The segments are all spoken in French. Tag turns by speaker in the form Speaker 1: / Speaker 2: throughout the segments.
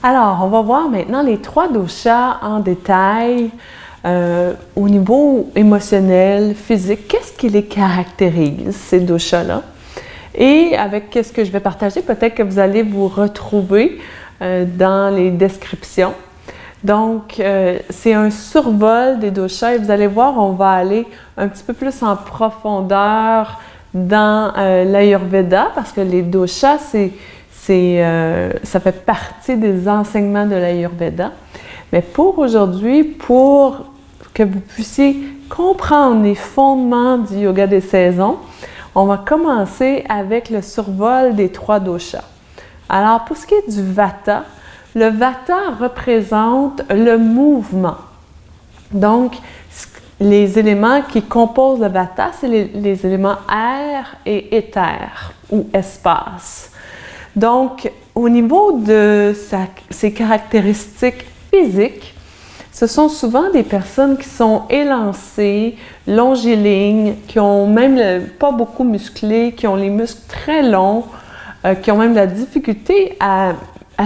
Speaker 1: Alors, on va voir maintenant les 3 doshas en détail au niveau émotionnel, physique. Qu'est-ce qui les caractérise, ces doshas-là? Et avec ce que je vais partager, peut-être que vous allez vous retrouver dans les descriptions. Donc, c'est un survol des doshas et vous allez voir, on va aller un petit peu plus en profondeur dans l'Ayurveda parce que les doshas, ça fait partie des enseignements de l'Ayurveda. Mais pour aujourd'hui, pour que vous puissiez comprendre les fondements du yoga des saisons, on va commencer avec le survol des 3 doshas. Alors, pour ce qui est du Vata, le Vata représente le mouvement. Donc, les éléments qui composent le Vata, c'est les éléments air et éther ou espace. Donc, au niveau de ses caractéristiques physiques, ce sont souvent des personnes qui sont élancées, longilignes, qui ont même pas beaucoup musclés, qui ont les muscles très longs, qui ont même de la difficulté à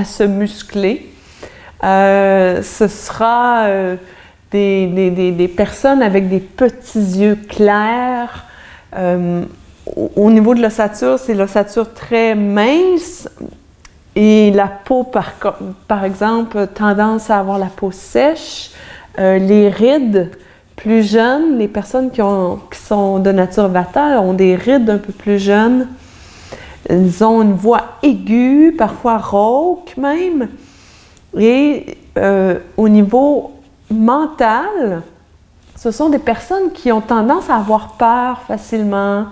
Speaker 1: se muscler. Ce sera des personnes avec des petits yeux clairs. Au niveau de l'ossature, c'est l'ossature très mince et la peau, par exemple, tendance à avoir la peau sèche. Les rides, plus jeunes, les personnes qui sont de nature Vata ont des rides un peu plus jeunes. Ils ont une voix aiguë, parfois rauque même. Et au niveau mental, ce sont des personnes qui ont tendance à avoir peur facilement,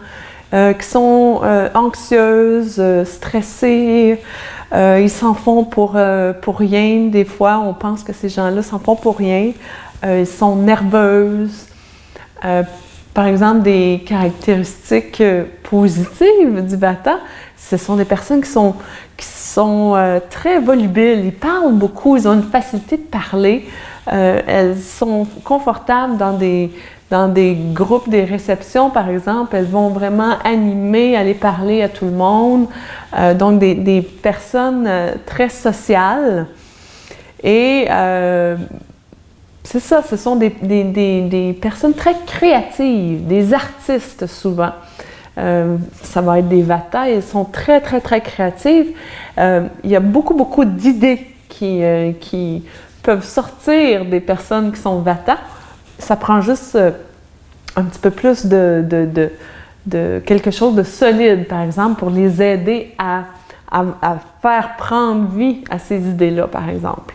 Speaker 1: qui sont anxieuses, stressées. Ils s'en font pour rien. Des fois, on pense que ces gens-là s'en font pour rien. Ils sont nerveuses. Par exemple, des caractéristiques positives du Vata, ce sont des personnes qui sont très volubiles. Ils parlent beaucoup, ils ont une facilité de parler. Elles sont confortables dans des groupes, des réceptions, par exemple. Elles vont vraiment animer, aller parler à tout le monde. Donc, des personnes très sociales. Et c'est ça, ce sont des personnes très créatives, des artistes souvent. Ça va être des Vata, ils sont très, très, très créatifs. Il y a beaucoup, beaucoup d'idées qui peuvent sortir des personnes qui sont Vata. Ça prend juste un petit peu plus de quelque chose de solide, par exemple, pour les aider à faire prendre vie à ces idées-là, par exemple.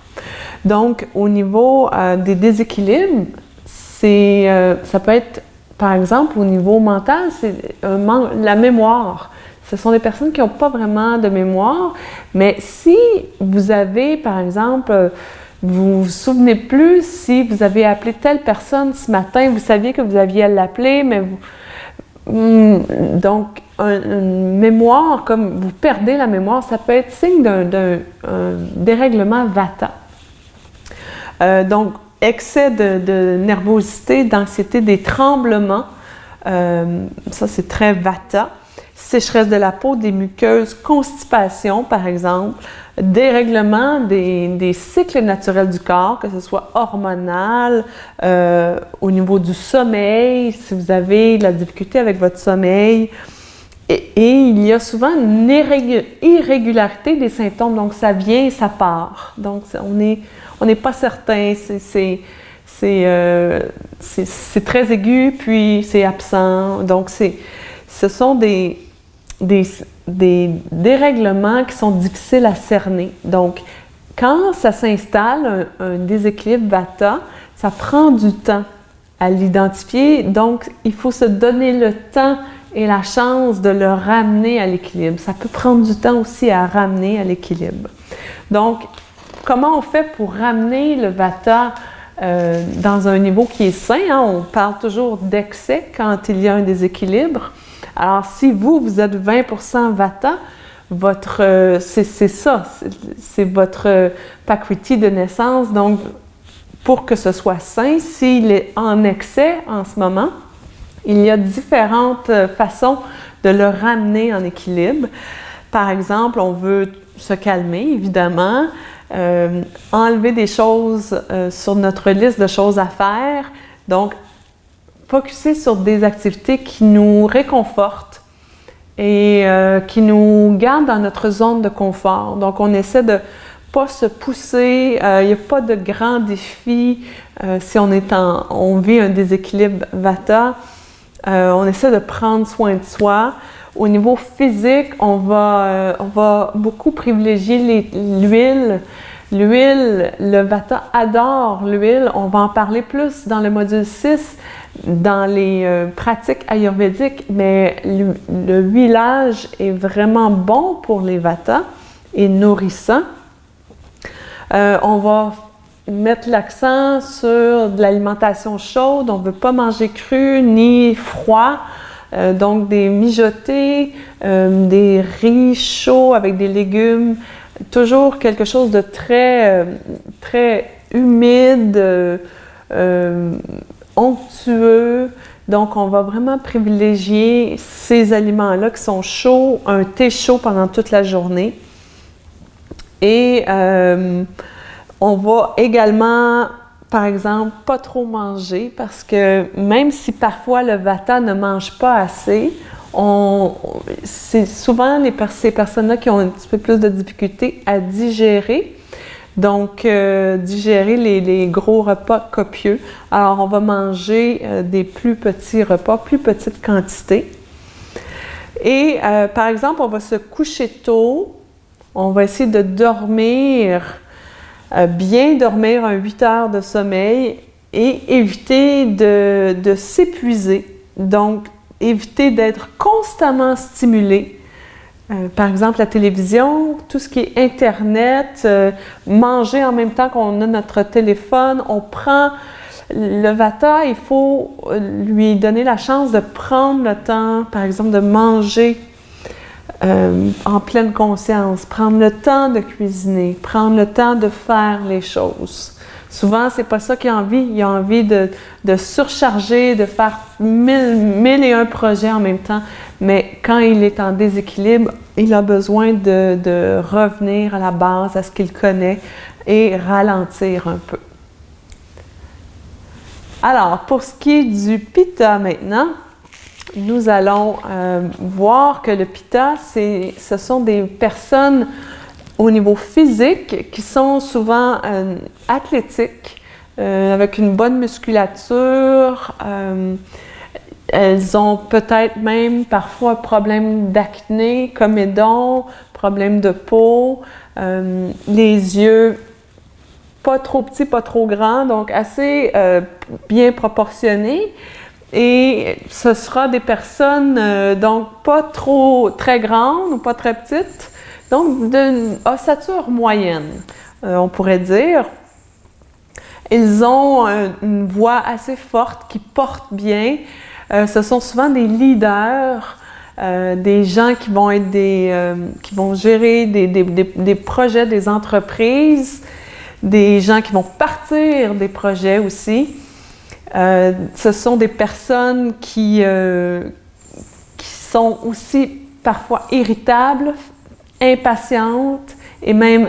Speaker 1: Donc, au niveau des déséquilibres, ça peut être, par exemple, au niveau mental, c'est la mémoire. Ce sont des personnes qui n'ont pas vraiment de mémoire, mais si vous avez, par exemple, vous vous souvenez plus si vous avez appelé telle personne ce matin, vous saviez que vous aviez à l'appeler, mais donc, une mémoire, comme vous perdez la mémoire, ça peut être signe d'un dérèglement Vata. Donc, excès de nervosité, d'anxiété, des tremblements, ça c'est très Vata. Sécheresse de la peau, des muqueuses, constipation par exemple, dérèglement des cycles naturels du corps, que ce soit hormonal, au niveau du sommeil, si vous avez de la difficulté avec votre sommeil. Et il y a souvent une irrégularité des symptômes, donc ça vient et ça part. Donc on n'est pas certain, c'est très aigu, puis c'est absent. Donc ce sont des dérèglements qui sont difficiles à cerner. Donc, quand ça s'installe, un déséquilibre Vata, ça prend du temps à l'identifier. Donc, il faut se donner le temps et la chance de le ramener à l'équilibre. Ça peut prendre du temps aussi à ramener à l'équilibre. Donc, comment on fait pour ramener le Vata dans un niveau qui est sain? Hein? On parle toujours d'excès quand il y a un déséquilibre. Alors, si vous êtes 20% Vata, c'est ça, c'est votre Prakriti de naissance. Donc, pour que ce soit sain, s'il est en excès en ce moment, il y a différentes façons de le ramener en équilibre. Par exemple, on veut se calmer, évidemment. enlever des choses sur notre liste de choses à faire. Donc, focusser sur des activités qui nous réconfortent et qui nous gardent dans notre zone de confort. Donc, on essaie de pas se pousser, il n'y a pas de grands défis si on vit un déséquilibre Vata. On essaie de prendre soin de soi. Au niveau physique, on va beaucoup privilégier l'huile. L'huile, le Vata adore l'huile. On va en parler plus dans le module 6, dans les pratiques ayurvédiques, mais le huilage est vraiment bon pour les Vata et nourrissant. On va mettre l'accent sur de l'alimentation chaude. On ne veut pas manger cru ni froid. Donc des mijotés, des riz chauds avec des légumes. Toujours quelque chose de très humide, onctueux. Donc, on va vraiment privilégier ces aliments-là qui sont chauds, un thé chaud pendant toute la journée. Et on va également, par exemple, pas trop manger parce que même si parfois le Vata ne mange pas assez, c'est souvent ces personnes-là qui ont un petit peu plus de difficultés à digérer. Donc, digérer les gros repas copieux. Alors, on va manger des plus petits repas, plus petite quantité. Et, par exemple, on va se coucher tôt. On va essayer de dormir, bien dormir 8 heures de sommeil et éviter de s'épuiser. Donc, éviter d'être constamment stimulé. Par exemple, la télévision, tout ce qui est Internet, manger en même temps qu'on a notre téléphone, on prend le Vata, il faut lui donner la chance de prendre le temps, par exemple, de manger en pleine conscience, prendre le temps de cuisiner, prendre le temps de faire les choses. Souvent, c'est pas ça qu'il a envie. Il a envie de surcharger, de faire mille et un projets en même temps. Mais quand il est en déséquilibre, il a besoin de revenir à la base, à ce qu'il connaît et ralentir un peu. Alors, pour ce qui est du Pitta maintenant, nous allons voir que le Pitta, ce sont des personnes au niveau physique qui sont souvent athlétiques, avec une bonne musculature. Elles ont peut-être même parfois problème d'acné, comédon, problème de peau, les yeux pas trop petits, pas trop grands, donc assez bien proportionnés. Et ce sera des personnes donc pas trop très grandes ou pas très petites, donc d'une ossature moyenne, on pourrait dire. Ils ont une voix assez forte qui porte bien. Ce sont souvent des leaders, des gens qui vont être qui vont gérer des projets, des entreprises, des gens qui vont partir des projets aussi. Ce sont des personnes qui sont aussi parfois irritables, impatientes et même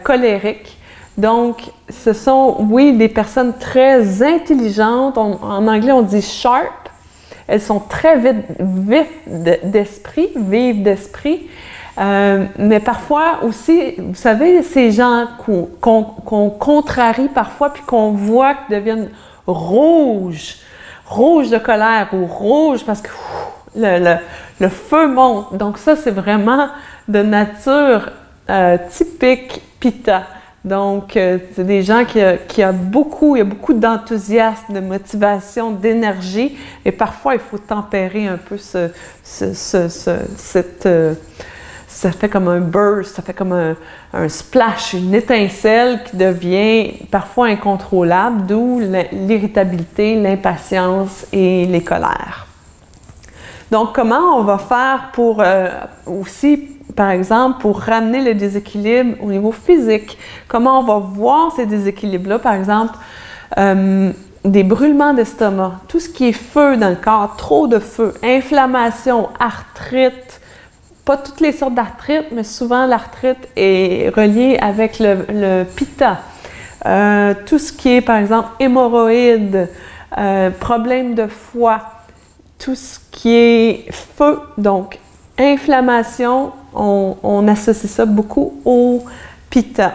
Speaker 1: colériques. Donc, ce sont, oui, des personnes très intelligentes. En anglais, on dit « sharp ». Elles sont très vives d'esprit. Mais parfois aussi, vous savez, ces gens qu'on contrarie parfois puis qu'on voit qu'ils deviennent rouges de colère ou rouges parce que le feu monte. Donc ça, c'est vraiment de nature typique Pitta. Donc, c'est des gens il y a beaucoup d'enthousiasme, de motivation, d'énergie. Et parfois, il faut tempérer un peu ça fait comme un burst, ça fait comme un splash, une étincelle qui devient parfois incontrôlable, d'où l'irritabilité, l'impatience et les colères. Donc, comment on va faire pour aussi, par exemple, pour ramener le déséquilibre au niveau physique? Comment on va voir ces déséquilibres-là? Par exemple, des brûlements d'estomac, tout ce qui est feu dans le corps, trop de feu, inflammation, arthrite, pas toutes les sortes d'arthrite, mais souvent l'arthrite est reliée avec le pitta. Tout ce qui est, par exemple, hémorroïdes, problèmes de foie, tout ce qui est feu, donc inflammation, on associe ça beaucoup au pitta.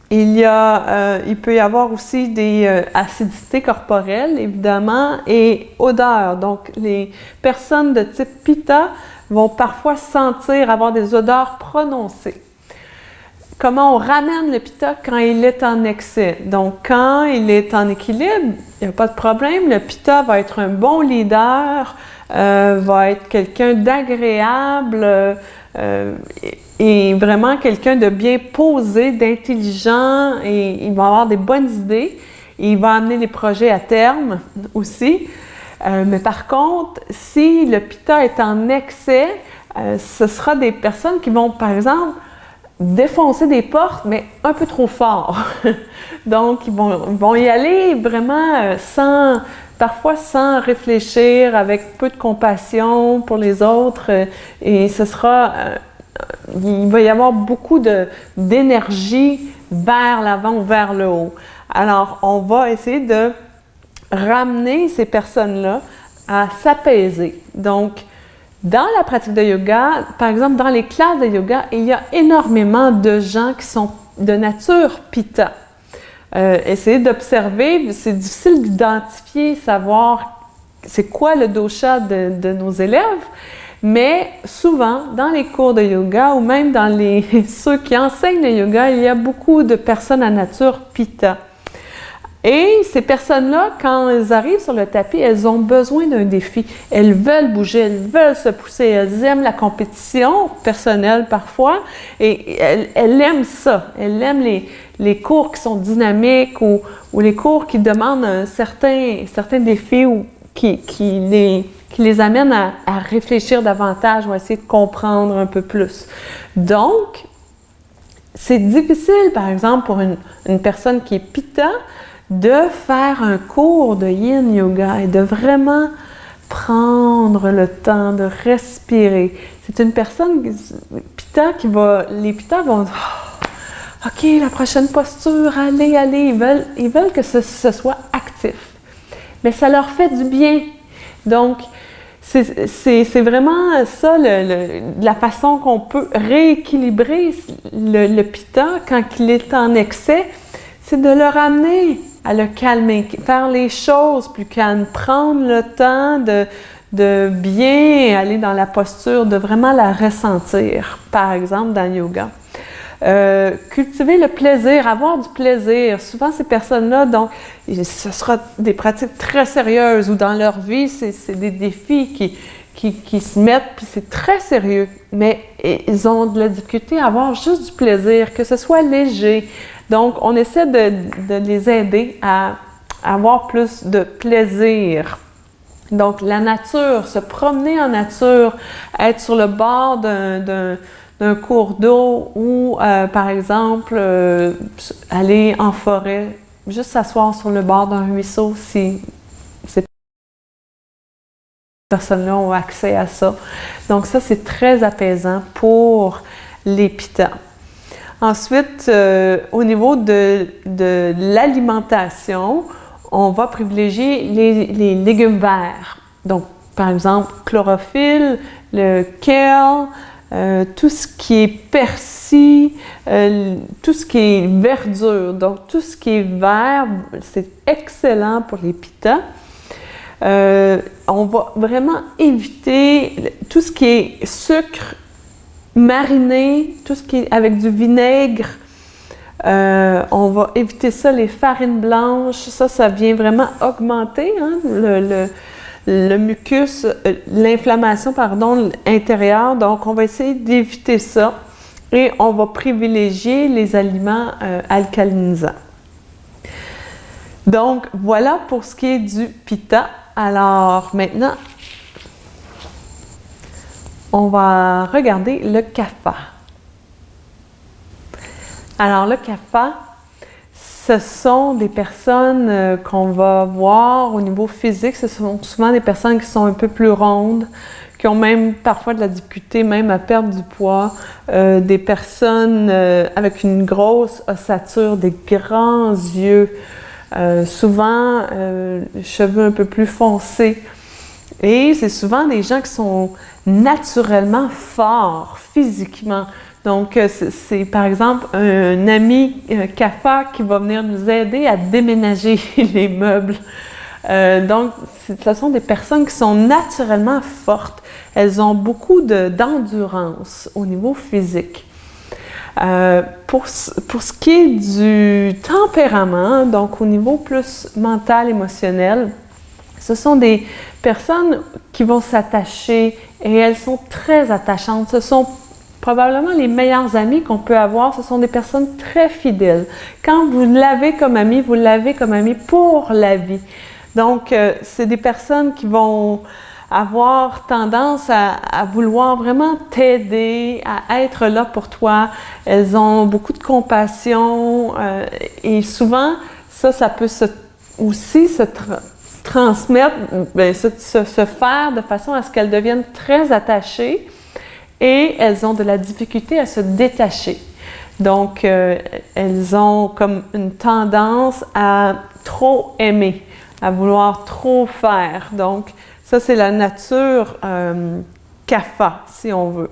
Speaker 1: Il peut y avoir aussi des acidités corporelles, évidemment, et odeurs. Donc, les personnes de type pitta vont parfois avoir des odeurs prononcées. Comment on ramène le pitta quand il est en excès? Donc, quand il est en équilibre, il n'y a pas de problème. Le pitta va être un bon leader, va être quelqu'un d'agréable et vraiment quelqu'un de bien posé, d'intelligent, et il va avoir des bonnes idées. Et il va amener les projets à terme aussi. Mais par contre, si le pitta est en excès, ce sera des personnes qui vont, par exemple, défoncer des portes, mais un peu trop fort. Donc, ils vont y aller vraiment parfois sans réfléchir, avec peu de compassion pour les autres. Et il va y avoir beaucoup d'énergie vers l'avant ou vers le haut. Alors, on va essayer de ramener ces personnes-là à s'apaiser. Donc, dans la pratique de yoga, par exemple, dans les classes de yoga, il y a énormément de gens qui sont de nature pitta. Essayez d'observer, c'est difficile d'identifier, savoir c'est quoi le dosha de nos élèves, mais souvent, dans les cours de yoga ou même dans ceux qui enseignent le yoga, il y a beaucoup de personnes à nature pitta. Et ces personnes-là, quand elles arrivent sur le tapis, elles ont besoin d'un défi. Elles veulent bouger, elles veulent se pousser, elles aiment la compétition personnelle parfois, et elles aiment ça. Elles aiment les cours qui sont dynamiques ou les cours qui demandent un certain défi ou qui les amènent à réfléchir davantage ou à essayer de comprendre un peu plus. Donc, c'est difficile, par exemple, pour une personne qui est pitta, de faire un cours de yin yoga et de vraiment prendre le temps de respirer. C'est une personne pitta les pittas vont dire « OK, la prochaine posture, allez, ils veulent que ce soit actif. » Mais ça leur fait du bien. Donc, c'est vraiment ça, la façon qu'on peut rééquilibrer le pitta quand il est en excès, c'est de le ramener à le calmer, faire les choses plus calmes, prendre le temps de bien aller dans la posture, de vraiment la ressentir, par exemple dans le yoga. Cultiver le plaisir, avoir du plaisir. Souvent, ces personnes-là, donc, ce sera des pratiques très sérieuses ou dans leur vie, c'est des défis qui se mettent, puis c'est très sérieux. Mais ils ont de la difficulté à avoir juste du plaisir, que ce soit léger. Donc, on essaie de les aider à avoir plus de plaisir. Donc, la nature, se promener en nature, être sur le bord d'un cours d'eau ou, par exemple, aller en forêt, juste s'asseoir sur le bord d'un ruisseau si ces personnes-là ont accès à ça. Donc, ça, c'est très apaisant pour les pittas. Ensuite, au niveau de l'alimentation, on va privilégier les légumes verts. Donc, par exemple, chlorophylle, le kale, tout ce qui est persil, tout ce qui est verdure. Donc, tout ce qui est vert, c'est excellent pour les pittas. On va vraiment éviter tout ce qui est sucre, mariné, tout ce qui est avec du vinaigre, on va éviter ça, les farines blanches, ça vient vraiment augmenter le mucus, l'inflammation, intérieure, donc on va essayer d'éviter ça et on va privilégier les aliments alcalinisants. Donc, voilà pour ce qui est du pitta. Alors, maintenant, on va regarder le kapha. Alors, le kapha, ce sont des personnes qu'on va voir au niveau physique. Ce sont souvent des personnes qui sont un peu plus rondes, qui ont même parfois de la difficulté même à perdre du poids, des personnes avec une grosse ossature, des grands yeux, souvent cheveux un peu plus foncés. Et c'est souvent des gens qui sont naturellement forts physiquement. Donc, c'est par exemple un ami CAFA qui va venir nous aider à déménager les meubles. Donc, ce sont des personnes qui sont naturellement fortes. Elles ont beaucoup d'endurance au niveau physique. Pour ce qui est du tempérament, donc au niveau plus mental, émotionnel, ce sont des personnes qui vont s'attacher et elles sont très attachantes. Ce sont probablement les meilleurs amis qu'on peut avoir. Ce sont des personnes très fidèles. Quand vous l'avez comme ami, vous l'avez comme ami pour la vie. Donc, c'est des personnes qui vont avoir tendance à vouloir vraiment t'aider, à être là pour toi. Elles ont beaucoup de compassion et souvent, ça peut aussi se transmettre, se faire de façon à ce qu'elles deviennent très attachées et elles ont de la difficulté à se détacher. Donc, elles ont comme une tendance à trop aimer, à vouloir trop faire. Donc, ça, c'est la nature CAFA, si on veut.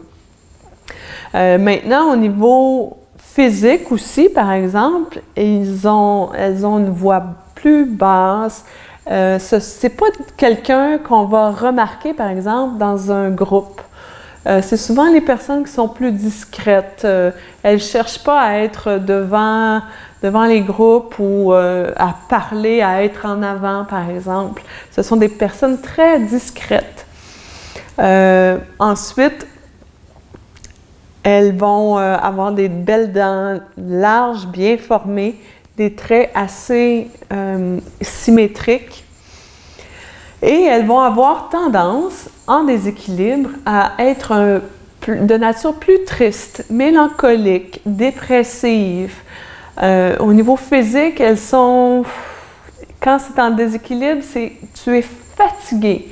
Speaker 1: Maintenant, au niveau physique aussi, par exemple, elles ont une voix plus basse. C'est pas quelqu'un qu'on va remarquer, par exemple, dans un groupe. C'est souvent les personnes qui sont plus discrètes. Elles ne cherchent pas à être devant les groupes ou à parler, à être en avant, par exemple. Ce sont des personnes très discrètes. Ensuite, elles vont avoir des belles dents larges, bien formées, des traits assez symétriques. Et elles vont avoir tendance, en déséquilibre, à être de nature plus triste, mélancolique, dépressive. Au niveau physique, elles sont, quand c'est en déséquilibre, tu es fatigué,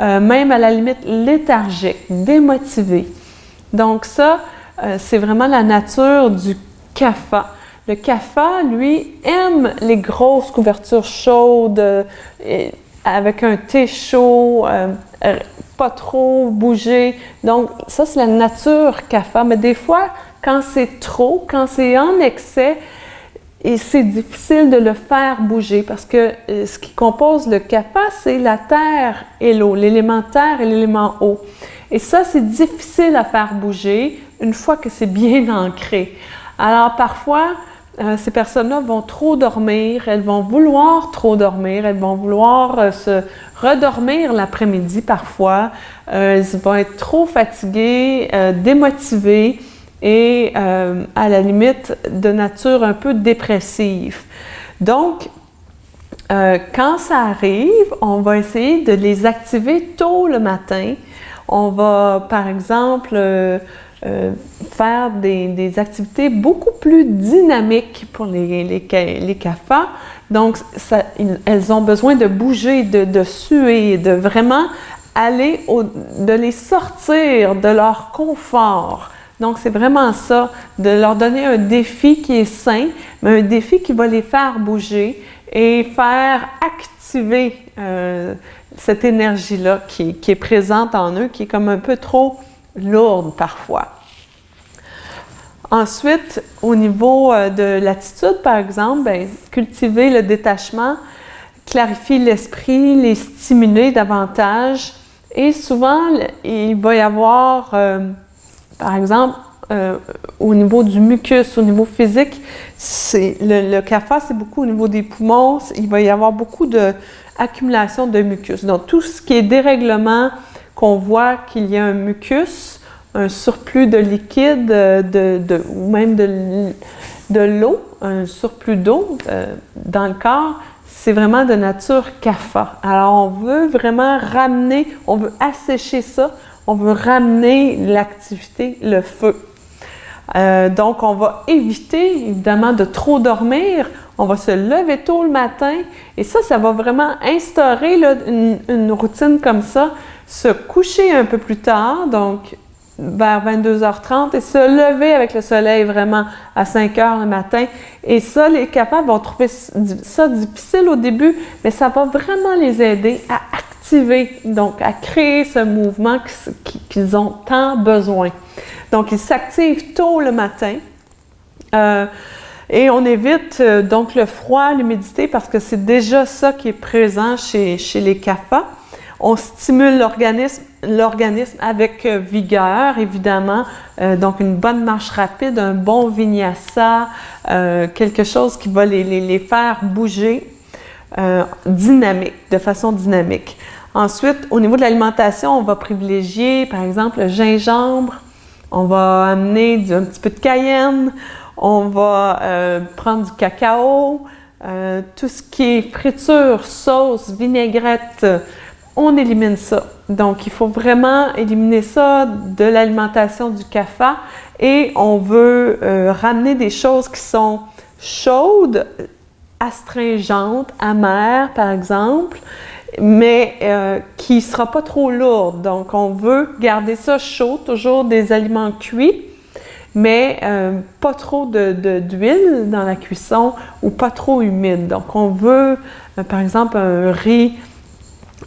Speaker 1: même à la limite léthargique, démotivé. Donc ça, c'est vraiment la nature du CAFA. Le CAFA, lui, aime les grosses couvertures chaudes, avec un thé chaud, pas trop bouger. Donc ça, c'est la nature CAFA. Mais des fois, quand c'est trop, quand c'est en excès, et c'est difficile de le faire bouger parce que ce qui compose le CAFA, c'est la terre et l'eau, l'élément terre et l'élément eau. Et ça, c'est difficile à faire bouger une fois que c'est bien ancré. Alors parfois, ces personnes-là vont trop dormir, elles vont vouloir trop dormir, elles vont vouloir se redormir l'après-midi parfois, elles vont être trop fatiguées, démotivées et à la limite de nature un peu dépressive. Donc, quand ça arrive, on va essayer de les activer tôt le matin. On va, par exemple, faire des activités beaucoup plus dynamiques pour les CAFA. Donc, elles ont besoin de bouger, de suer, de vraiment aller, de les sortir de leur confort. Donc, c'est vraiment ça, de leur donner un défi qui est sain, mais un défi qui va les faire bouger et faire activer cette énergie-là qui est présente en eux, qui est comme un peu trop lourde parfois. Ensuite, au niveau de l'attitude, par exemple, cultiver le détachement, clarifier l'esprit, les stimuler davantage. Et souvent, il va y avoir, par exemple, au niveau du mucus, au niveau physique, le CAFA, c'est beaucoup au niveau des poumons. Il va y avoir beaucoup d'accumulation de mucus. Donc, tout ce qui est dérèglement, qu'on voit qu'il y a un mucus, un surplus de liquide ou même de l'eau, un surplus d'eau dans le corps, c'est vraiment de nature CAFA. Alors, on veut vraiment ramener, on veut assécher ça, on veut ramener l'activité, le feu. Donc, on va éviter, évidemment, de trop dormir. On va se lever tôt le matin. Et ça va vraiment instaurer là, une routine comme ça. se coucher un peu plus tard, donc vers 22h30, et se lever avec le soleil vraiment à 5h le matin. Et ça, les Kapha vont trouver ça difficile au début, mais ça va vraiment les aider à activer, donc à créer ce mouvement qu'ils ont tant besoin. Donc, ils s'activent tôt le matin. Et on évite donc le froid, l'humidité, parce que c'est déjà ça qui est présent chez les Kapha. On stimule l'organisme avec vigueur, évidemment. Donc, une bonne marche rapide, un bon vinyasa, quelque chose qui va les faire bouger de façon dynamique. Ensuite, au niveau de l'alimentation, on va privilégier, par exemple, le gingembre. On va amener un petit peu de cayenne. On va prendre du cacao. Tout ce qui est friture, sauce, vinaigrette, on élimine ça. Donc, il faut vraiment éliminer ça de l'alimentation du Kapha et on veut ramener des choses qui sont chaudes, astringentes, amères, par exemple, mais qui ne sera pas trop lourde. Donc, on veut garder ça chaud, toujours des aliments cuits, mais pas trop d'huile dans la cuisson ou pas trop humide. Donc, on veut, par exemple,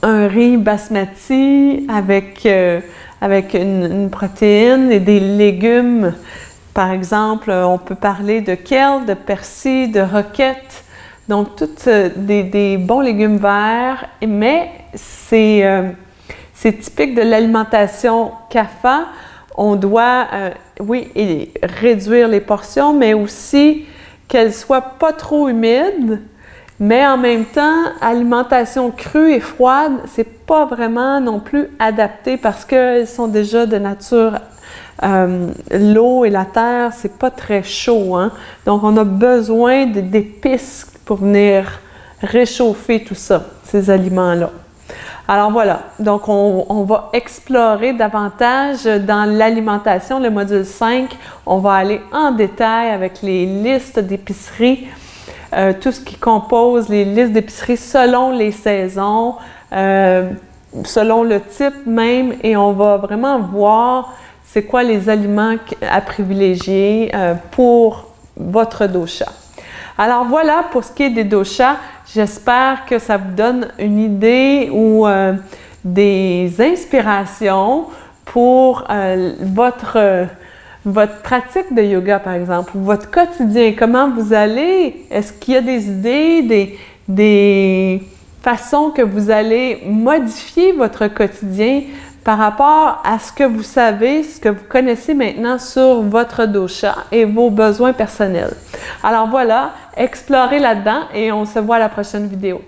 Speaker 1: un riz basmati avec une protéine et des légumes. Par exemple, on peut parler de kale, de persil, de roquette. Donc, tous des bons légumes verts, mais c'est typique de l'alimentation Kapha. On doit, oui, réduire les portions, mais aussi qu'elles ne soient pas trop humides. Mais en même temps, alimentation crue et froide, c'est pas vraiment non plus adapté parce qu'elles sont déjà de nature, l'eau et la terre, c'est pas très chaud, hein? Donc, on a besoin d'épices pour venir réchauffer tout ça, ces aliments-là. Alors voilà, donc on va explorer davantage dans l'alimentation, le module 5. On va aller en détail avec les listes d'épicerie. Tout ce qui compose les listes d'épicerie selon les saisons, selon le type même, et on va vraiment voir c'est quoi les aliments à privilégier pour votre dosha. Alors voilà pour ce qui est des doshas. J'espère que ça vous donne une idée ou des inspirations pour votre pratique de yoga, par exemple, ou votre quotidien, comment vous allez, est-ce qu'il y a des idées, des façons que vous allez modifier votre quotidien par rapport à ce que vous savez, ce que vous connaissez maintenant sur votre dosha et vos besoins personnels. Alors voilà, explorez là-dedans et on se voit à la prochaine vidéo.